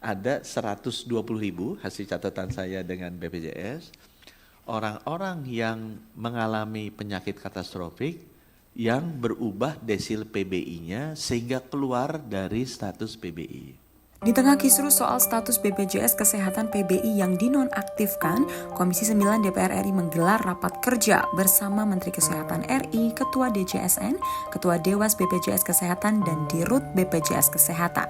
ada 120.000 hasil catatan saya dengan BPJS, orang-orang yang mengalami penyakit katastrofik yang berubah desil PBI-nya sehingga keluar dari status PBI. Di tengah kisruh soal status BPJS Kesehatan PBI yang dinonaktifkan, Komisi 9 DPR RI menggelar rapat kerja bersama Menteri Kesehatan RI, Ketua DJSN, Ketua Dewas BPJS Kesehatan, dan Dirut BPJS Kesehatan.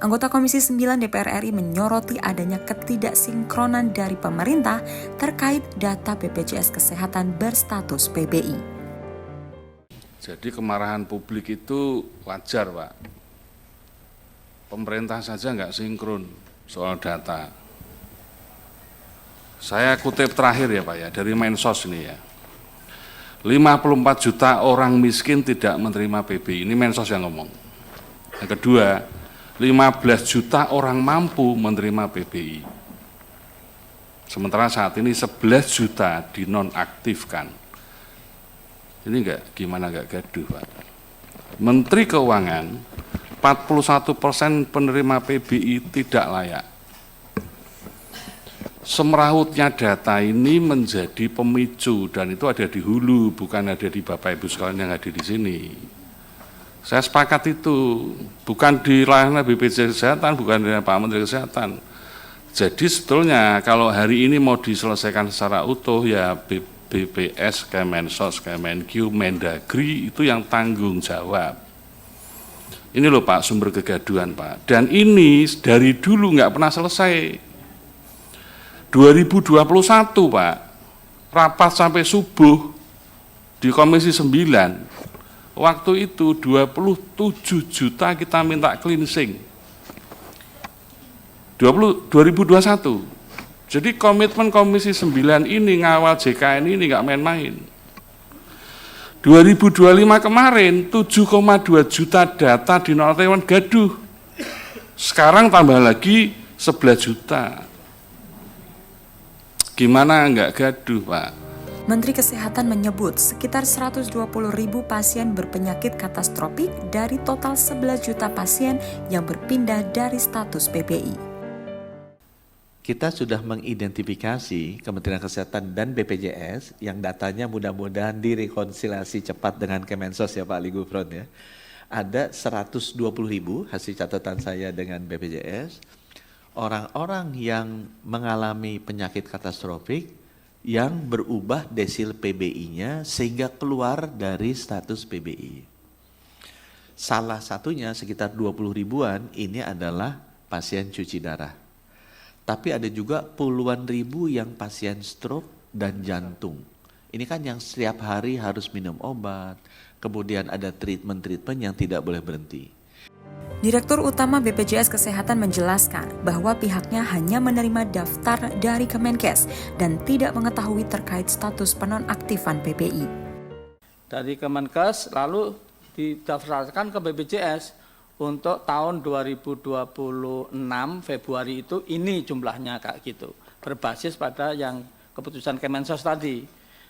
Anggota Komisi 9 DPR RI menyoroti adanya ketidaksinkronan dari pemerintah terkait data BPJS Kesehatan berstatus PBI. Jadi kemarahan publik itu wajar, Pak. Pemerintah saja nggak sinkron soal data. Saya kutip terakhir ya Pak ya, dari Mensos ini ya. 54 juta orang miskin tidak menerima PBI, ini Mensos yang ngomong. Yang kedua, 15 juta orang mampu menerima PBI. Sementara saat ini 11 juta dinonaktifkan. Ini gimana nggak gaduh Pak. Menteri Keuangan 41% penerima PBI tidak layak. Semerautnya data ini menjadi pemicu dan itu ada di hulu, bukan ada di Bapak Ibu sekalian yang ada di sini. Saya sepakat itu, bukan di ranah BPJS Kesehatan, bukan di Pak Menteri Kesehatan. Jadi sebetulnya kalau hari ini mau diselesaikan secara utuh ya BPS, Kemensos, Kemenkyu, Mendagri itu yang tanggung jawab. Ini loh Pak sumber kegaduhan Pak, dan ini dari dulu nggak pernah selesai. 2021 Pak, rapat sampai subuh di Komisi 9, waktu itu 27 juta kita minta cleansing. 2021, jadi komitmen Komisi 9 ini ngawal JKN ini nggak main-main. 2025 kemarin 7,2 juta data dinonaktifkan gaduh. Sekarang tambah lagi 11 juta. Gimana enggak gaduh, Pak? Menteri Kesehatan menyebut sekitar 120.000 pasien berpenyakit katastrofik dari total 11 juta pasien yang berpindah dari status PBI. Kita sudah mengidentifikasi Kementerian Kesehatan dan BPJS yang datanya mudah-mudahan direkonsiliasi cepat dengan Kemensos ya Pak Ali Gufron ya. Ada 120.000 hasil catatan saya dengan BPJS, orang-orang yang mengalami penyakit katastrofik yang berubah desil PBI-nya sehingga keluar dari status PBI. Salah satunya sekitar 20.000-an ini adalah pasien cuci darah. Tapi ada juga puluhan ribu yang pasien stroke dan jantung. Ini kan yang setiap hari harus minum obat, kemudian ada treatment-treatment yang tidak boleh berhenti. Direktur Utama BPJS Kesehatan menjelaskan bahwa pihaknya hanya menerima daftar dari Kemenkes dan tidak mengetahui terkait status penonaktifan PBI. Dari Kemenkes lalu didaftarkan ke BPJS. Untuk tahun 2026 Februari itu ini jumlahnya kayak gitu, berbasis pada yang keputusan Kemensos tadi.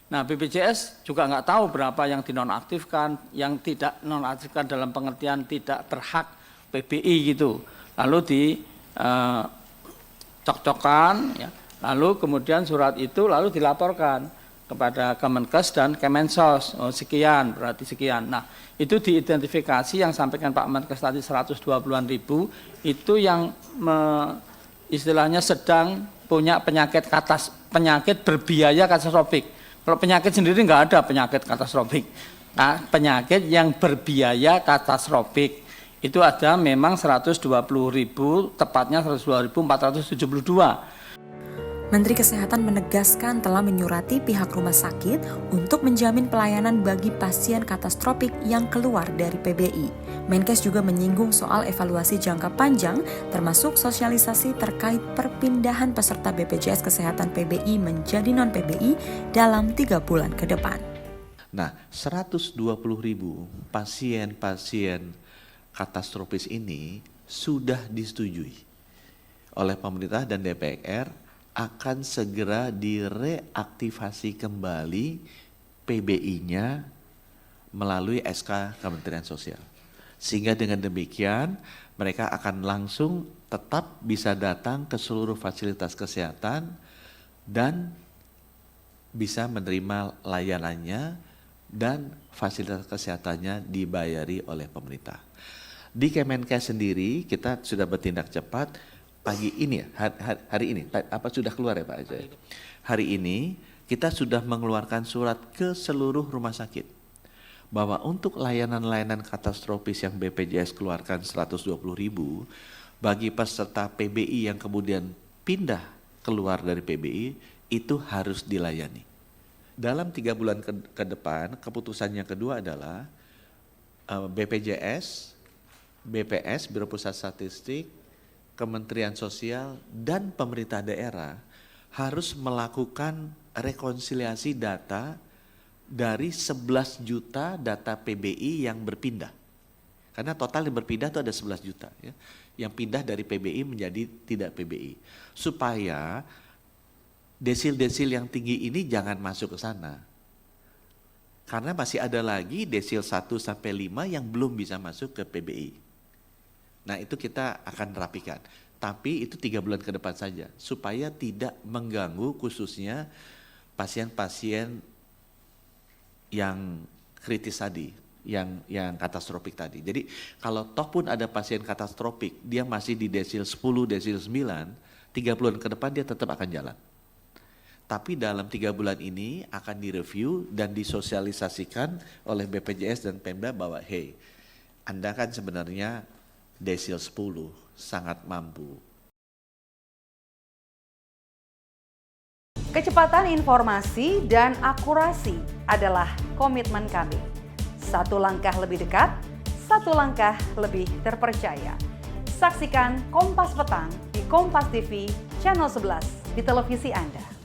Nah BPJS juga nggak tahu berapa yang dinonaktifkan, yang tidak nonaktifkan dalam pengertian tidak berhak PBI gitu. Lalu dicocokkan, ya. Lalu kemudian surat itu lalu dilaporkan kepada Kemenkes dan Kemensos, sekian, berarti sekian. Nah, itu diidentifikasi yang sampaikan Pak Menkes tadi 120-an ribu, itu yang istilahnya sedang punya penyakit berbiaya katastrofik. Kalau penyakit sendiri nggak ada penyakit katastrofik. Nah, penyakit yang berbiaya katastrofik itu ada memang 120.000, tepatnya 120.472. Menteri Kesehatan menegaskan telah menyurati pihak rumah sakit untuk menjamin pelayanan bagi pasien katastrofik yang keluar dari PBI. Menkes juga menyinggung soal evaluasi jangka panjang, termasuk sosialisasi terkait perpindahan peserta BPJS Kesehatan PBI menjadi non-PBI dalam 3 bulan ke depan. Nah, 120.000 pasien-pasien katastrofis ini sudah disetujui oleh pemerintah dan DPR akan segera direaktivasi kembali PBI-nya melalui SK Kementerian Sosial. Sehingga dengan demikian mereka akan langsung tetap bisa datang ke seluruh fasilitas kesehatan dan bisa menerima layanannya dan fasilitas kesehatannya dibayari oleh pemerintah. Di Kemenkes sendiri kita sudah bertindak cepat pagi ini ya, hari ini, apa sudah keluar ya Pak Ajay? Hari ini kita sudah mengeluarkan surat ke seluruh rumah sakit bahwa untuk layanan-layanan katastrofis yang BPJS keluarkan 120.000 bagi peserta PBI yang kemudian pindah keluar dari PBI itu harus dilayani. Dalam 3 bulan ke depan, keputusan yang kedua adalah BPJS, BPS, Biro Pusat Statistik, Kementerian Sosial, dan pemerintah daerah harus melakukan rekonsiliasi data dari 11 juta data PBI yang berpindah. Karena total yang berpindah itu ada 11 juta. Ya, yang pindah dari PBI menjadi tidak PBI. Supaya desil-desil yang tinggi ini jangan masuk ke sana. Karena masih ada lagi desil 1 sampai 5 yang belum bisa masuk ke PBI. Nah itu kita akan rapikan, tapi itu 3 bulan ke depan saja, supaya tidak mengganggu khususnya pasien-pasien yang kritis tadi, yang katastrofik tadi. Jadi kalau toh pun ada pasien katastrofik, dia masih di desil 10, desil 9, 3 bulan ke depan dia tetap akan jalan. Tapi dalam 3 bulan ini akan direview dan disosialisasikan oleh BPJS dan Pemda bahwa hey, Anda kan sebenarnya desil 10 sangat mampu. Kecepatan informasi dan akurasi adalah komitmen kami. 1 langkah lebih dekat, 1 langkah lebih terpercaya. Saksikan Kompas Petang di Kompas TV channel 11 di televisi Anda.